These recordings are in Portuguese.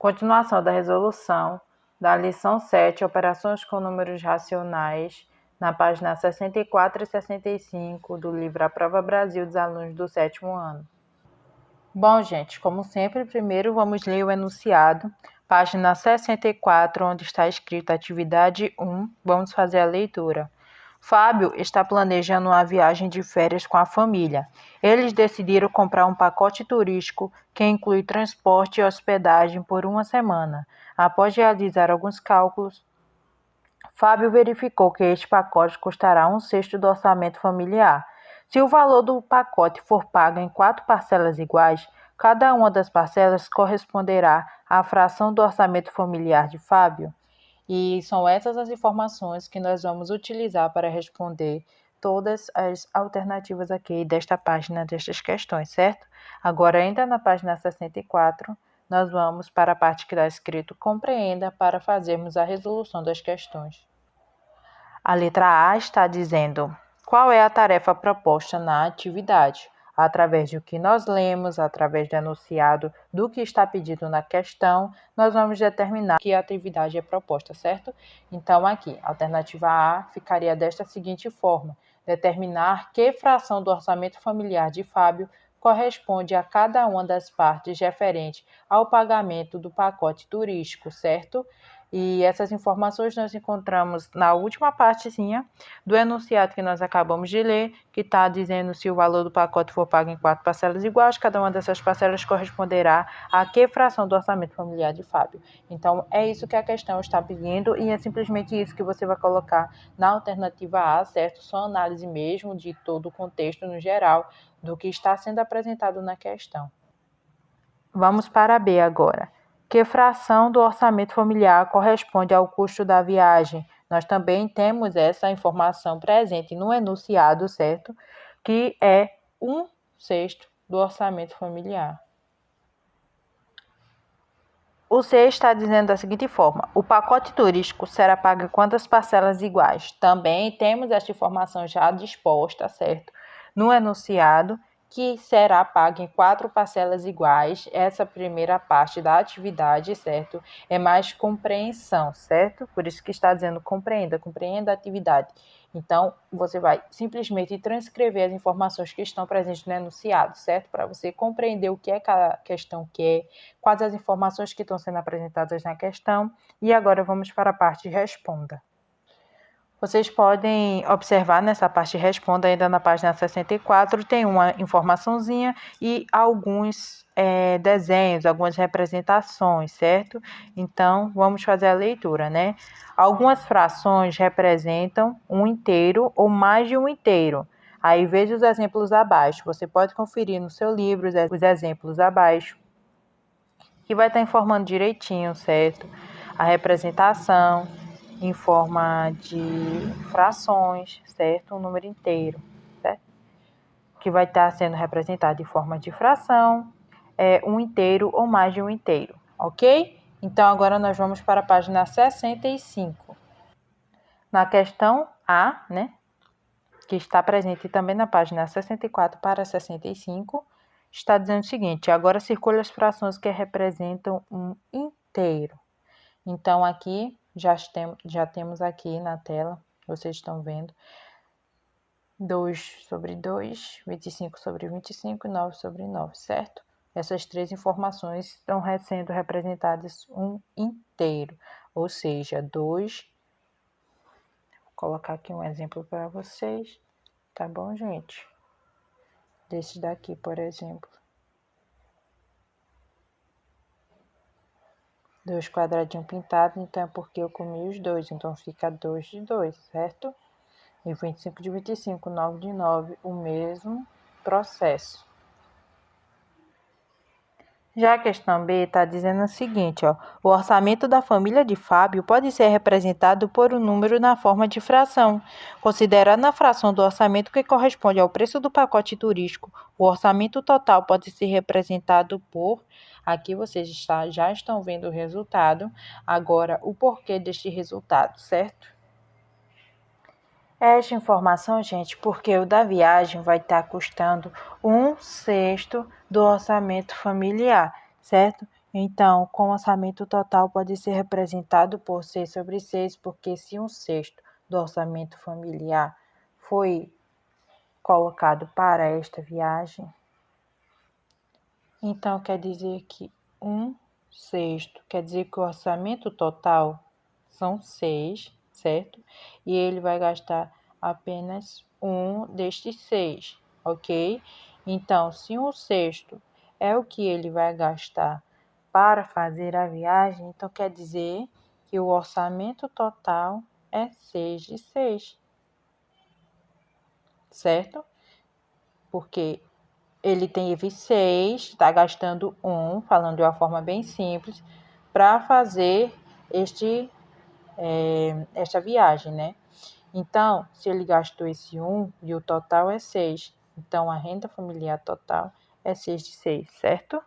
Continuação da resolução da lição 7, operações com números racionais, na página 64 e 65 do livro A Prova Brasil dos alunos do 7º ano. Bom, gente, como sempre, primeiro vamos ler o enunciado, página 64, onde está escrito atividade 1. Vamos fazer a leitura. Fábio está planejando uma viagem de férias com a família. Eles decidiram comprar um pacote turístico que inclui transporte e hospedagem por uma semana. Após realizar alguns cálculos, Fábio verificou que este pacote custará 1/6 do orçamento familiar. Se o valor do pacote for pago em 4 parcelas iguais, cada uma das parcelas corresponderá à fração do orçamento familiar de Fábio. E são essas as informações que nós vamos utilizar para responder todas as alternativas aqui desta página, destas questões, certo? Agora, ainda na página 64, nós vamos para a parte que está escrito compreenda para fazermos a resolução das questões. A letra A está dizendo qual é a tarefa proposta na atividade. Através do que nós lemos, através do enunciado do que está pedido na questão, nós vamos determinar que atividade é proposta, certo? Então, aqui, a alternativa A ficaria desta seguinte forma: determinar que fração do orçamento familiar de Fábio corresponde a cada uma das partes referente ao pagamento do pacote turístico, certo? E essas informações nós encontramos na última partezinha do enunciado que nós acabamos de ler, que está dizendo se o valor do pacote for pago em 4 parcelas iguais, cada uma dessas parcelas corresponderá a que fração do orçamento familiar de Fábio. Então, é isso que a questão está pedindo e é simplesmente isso que você vai colocar na alternativa A, certo? Só análise mesmo de todo o contexto no geral do que está sendo apresentado na questão. Vamos para a B agora. Que fração do orçamento familiar corresponde ao custo da viagem? Nós também temos essa informação presente no enunciado, certo? Que é 1/6 do orçamento familiar. O C está dizendo da seguinte forma: o pacote turístico será pago em quantas parcelas iguais? Também temos esta informação já disposta, certo? No enunciado, que será pago em 4 parcelas iguais. Essa primeira parte da atividade, certo? É mais compreensão, certo? Por isso que está dizendo compreenda a atividade. Então, você vai simplesmente transcrever as informações que estão presentes no enunciado, certo? Para você compreender o que é que a questão quer, quais as informações que estão sendo apresentadas na questão. E agora vamos para a parte responda. Vocês podem observar nessa parte responda, ainda na página 64, tem uma informaçãozinha e alguns desenhos, algumas representações, certo? Então, vamos fazer a leitura, né? Algumas frações representam um inteiro ou mais de um inteiro. Aí veja os exemplos abaixo. Você pode conferir no seu livro os exemplos abaixo, que vai estar informando direitinho, certo? A representação em forma de frações, certo? Um número inteiro, certo? Que vai estar sendo representado em forma de fração, um inteiro ou mais de um inteiro, ok? Então, agora nós vamos para a página 65. Na questão A, né? Que está presente também na página 64 para 65, está dizendo o seguinte: agora circule as frações que representam um inteiro. Então, aqui já temos aqui na tela, vocês estão vendo, 2/2, 25/25 e 9/9, certo? Essas três informações estão sendo representadas um inteiro, ou seja, 2. Vou colocar aqui um exemplo para vocês, tá bom, gente? Desse daqui, por exemplo. 2 quadradinhos pintados, então é porque eu comi os 2, então fica 2 de 2, certo? E 25/25, 9 de 9, o mesmo processo. Já a questão B está dizendo o seguinte, ó: o orçamento da família de Fábio pode ser representado por um número na forma de fração. Considerando a fração do orçamento que corresponde ao preço do pacote turístico, o orçamento total pode ser representado por... Aqui vocês já estão vendo o resultado. Agora, o porquê deste resultado, certo? Esta informação, gente, porque o da viagem vai estar custando 1/6 do orçamento familiar, certo? Então, com o orçamento total pode ser representado por 6/6, porque se 1/6 do orçamento familiar foi colocado para esta viagem, então quer dizer que 1/6, quer dizer que o orçamento total são 6, certo? E ele vai gastar apenas 1 destes 6, ok? Então, se 1/6 é o que ele vai gastar para fazer a viagem, então quer dizer que o orçamento total é 6/6, certo? Porque ele teve 6, está gastando 1, falando de uma forma bem simples, para fazer esta viagem, né? Então, se ele gastou esse 1 e o total é 6, então a renda familiar total é 6/6, certo?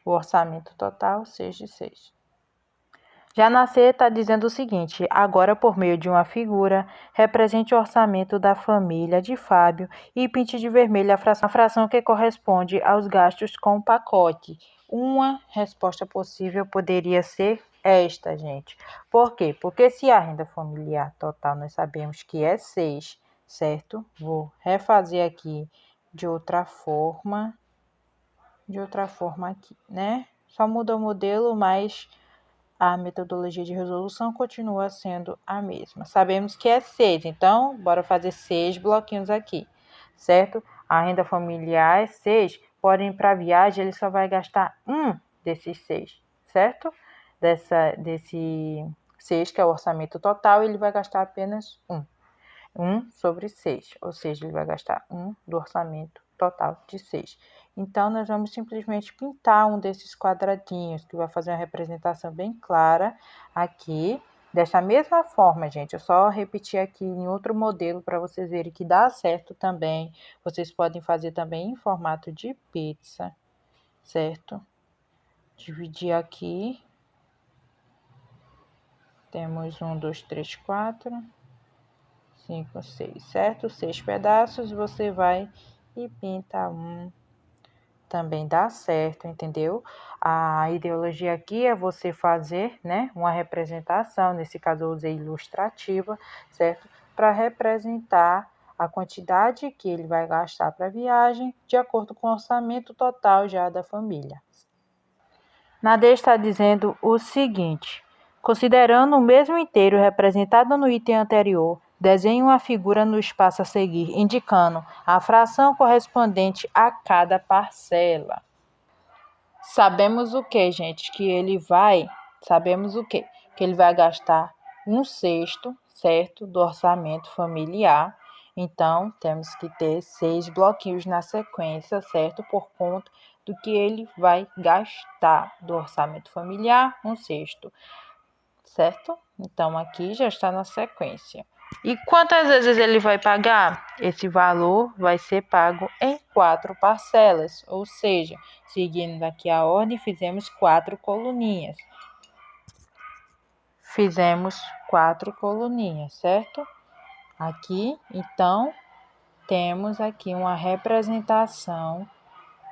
O orçamento total, 6/6. Já na C está dizendo o seguinte: agora, por meio de uma figura, represente o orçamento da família de Fábio e pinte de vermelho a fração que corresponde aos gastos com o pacote. Uma resposta possível poderia ser esta, gente. Por quê? Porque se a renda familiar total nós sabemos que é 6, certo? Vou refazer aqui de outra forma aqui, né? Só muda o modelo, mas a metodologia de resolução continua sendo a mesma. Sabemos que é 6, então bora fazer 6 bloquinhos aqui, certo? A renda familiar é 6, porém para a viagem ele só vai gastar um desses 6, certo? Desse 6, que é o orçamento total, ele vai gastar apenas 1/6, ou seja, ele vai gastar 1 do orçamento total de 6. Então, nós vamos simplesmente pintar um desses quadradinhos, que vai fazer uma representação bem clara aqui. Dessa mesma forma, gente, eu só repetir aqui em outro modelo para vocês verem que dá certo também. Vocês podem fazer também em formato de pizza, certo? Dividir aqui. Temos 1, 2, 3, 4... 5, 6, certo? 6 pedaços, você vai e pinta um. Também dá certo, entendeu? A ideologia aqui é você fazer, né, uma representação, nesse caso eu usei ilustrativa, certo? Para representar a quantidade que ele vai gastar para a viagem, de acordo com o orçamento total já da família. Na D está dizendo o seguinte: considerando o mesmo inteiro representado no item anterior, desenhe uma figura no espaço a seguir, indicando a fração correspondente a cada parcela. Sabemos o que, gente? Sabemos o quê? Que ele vai gastar 1/6, certo? Do orçamento familiar. Então, temos que ter 6 bloquinhos na sequência, certo? Por conta do que ele vai gastar do orçamento familiar, 1/6, certo? Então, aqui já está na sequência. E quantas vezes ele vai pagar? Esse valor vai ser pago em 4 parcelas, ou seja, seguindo aqui a ordem, fizemos 4 coluninhas. Certo? Aqui, então, temos aqui uma representação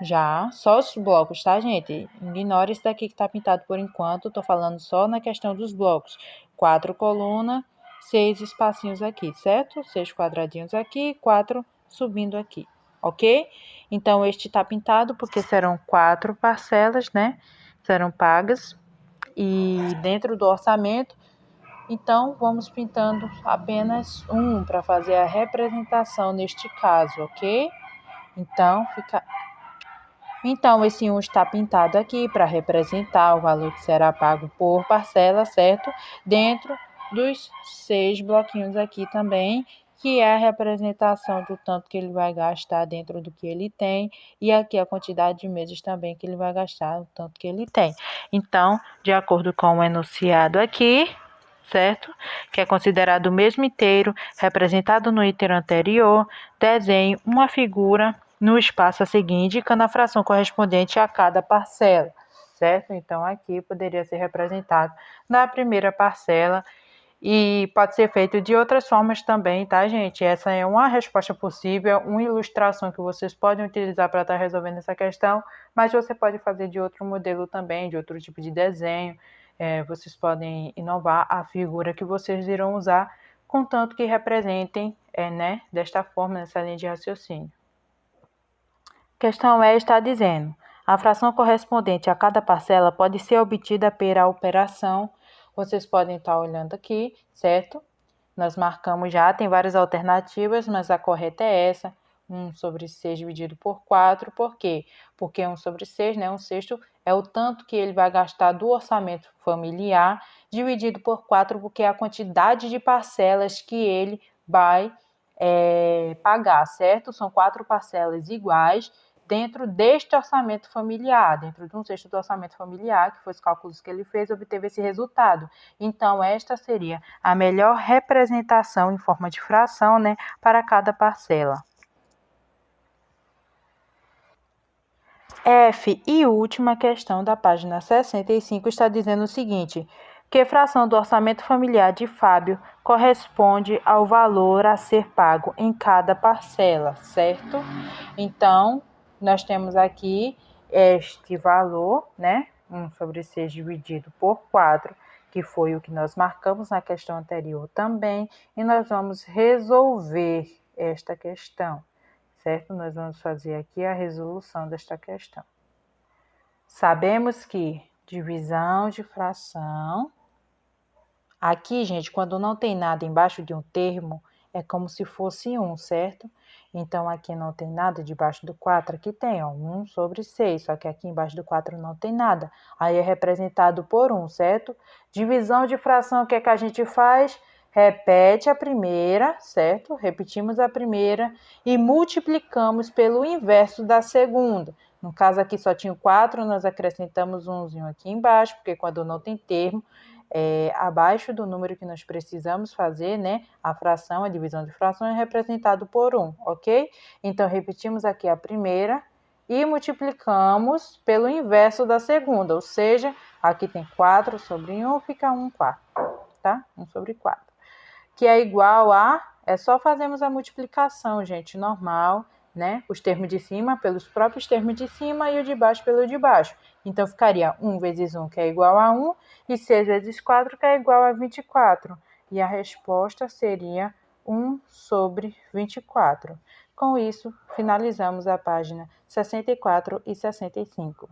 já, só os blocos, tá, gente? Ignora esse daqui que tá pintado por enquanto, tô falando só na questão dos blocos. 4 colunas, 6 espacinhos aqui, certo? 6 quadradinhos aqui, 4 subindo aqui, ok? Então, este tá pintado porque serão 4 parcelas, né? Serão pagas e dentro do orçamento. Então, vamos pintando apenas um para fazer a representação neste caso, ok? Então, esse 1 está pintado aqui para representar o valor que será pago por parcela, certo? Dentro dos 6 bloquinhos aqui também, que é a representação do tanto que ele vai gastar dentro do que ele tem, e aqui a quantidade de meses também que ele vai gastar, o tanto que ele tem. Então, de acordo com o enunciado aqui, certo? Que é considerado o mesmo inteiro, representado no item anterior, desenhe uma figura no espaço a seguir, indicando a fração correspondente a cada parcela, certo? Então, aqui poderia ser representado na primeira parcela E pode ser feito de outras formas também, tá, gente? Essa é uma resposta possível, uma ilustração que vocês podem utilizar para estar resolvendo essa questão, mas você pode fazer de outro modelo também, de outro tipo de desenho. Vocês podem inovar a figura que vocês irão usar, contanto que representem, né, desta forma, nessa linha de raciocínio. Questão E está dizendo: a fração correspondente a cada parcela pode ser obtida pela operação. Vocês podem estar olhando aqui, certo? Nós marcamos já, tem várias alternativas, mas a correta é essa: 1/6 dividido por 4. Por quê? Porque 1/6, né, 1/6 é o tanto que ele vai gastar do orçamento familiar, dividido por 4, porque é a quantidade de parcelas que ele vai pagar, certo? São 4 parcelas iguais dentro deste orçamento familiar, dentro de 1/6 do orçamento familiar, que foi os cálculos que ele fez, obteve esse resultado. Então, esta seria a melhor representação em forma de fração, né, para cada parcela. F e última questão da página 65 está dizendo o seguinte: que fração do orçamento familiar de Fábio corresponde ao valor a ser pago em cada parcela, certo? Então, nós temos aqui este valor, né? 1/6 dividido por 4, que foi o que nós marcamos na questão anterior também, e nós vamos resolver esta questão, certo? Nós vamos fazer aqui a resolução desta questão. Sabemos que divisão de fração... Aqui, gente, quando não tem nada embaixo de um termo, é como se fosse 1, certo? Então, aqui não tem nada debaixo do 4, aqui tem, ó, 1/6, só que aqui embaixo do 4 não tem nada. Aí é representado por 1, certo? Divisão de fração, o que é que a gente faz? Repete a primeira, certo? Repetimos a primeira e multiplicamos pelo inverso da segunda. No caso aqui só tinha 4, nós acrescentamos umzinho aqui embaixo, porque quando não tem termo, abaixo do número que nós precisamos fazer, né? A fração, a divisão de fração é representado por 1, ok? Então, repetimos aqui a primeira e multiplicamos pelo inverso da segunda, ou seja, aqui tem 4 sobre 1, fica 1/4, tá? 1/4. Que é igual a... É só fazermos a multiplicação, gente, normal, né? Os termos de cima pelos próprios termos de cima e o de baixo pelo de baixo. Então, ficaria 1 vezes 1, que é igual a 1, e 6 vezes 4, que é igual a 24. E a resposta seria 1/24. Com isso, finalizamos a página 64 e 65.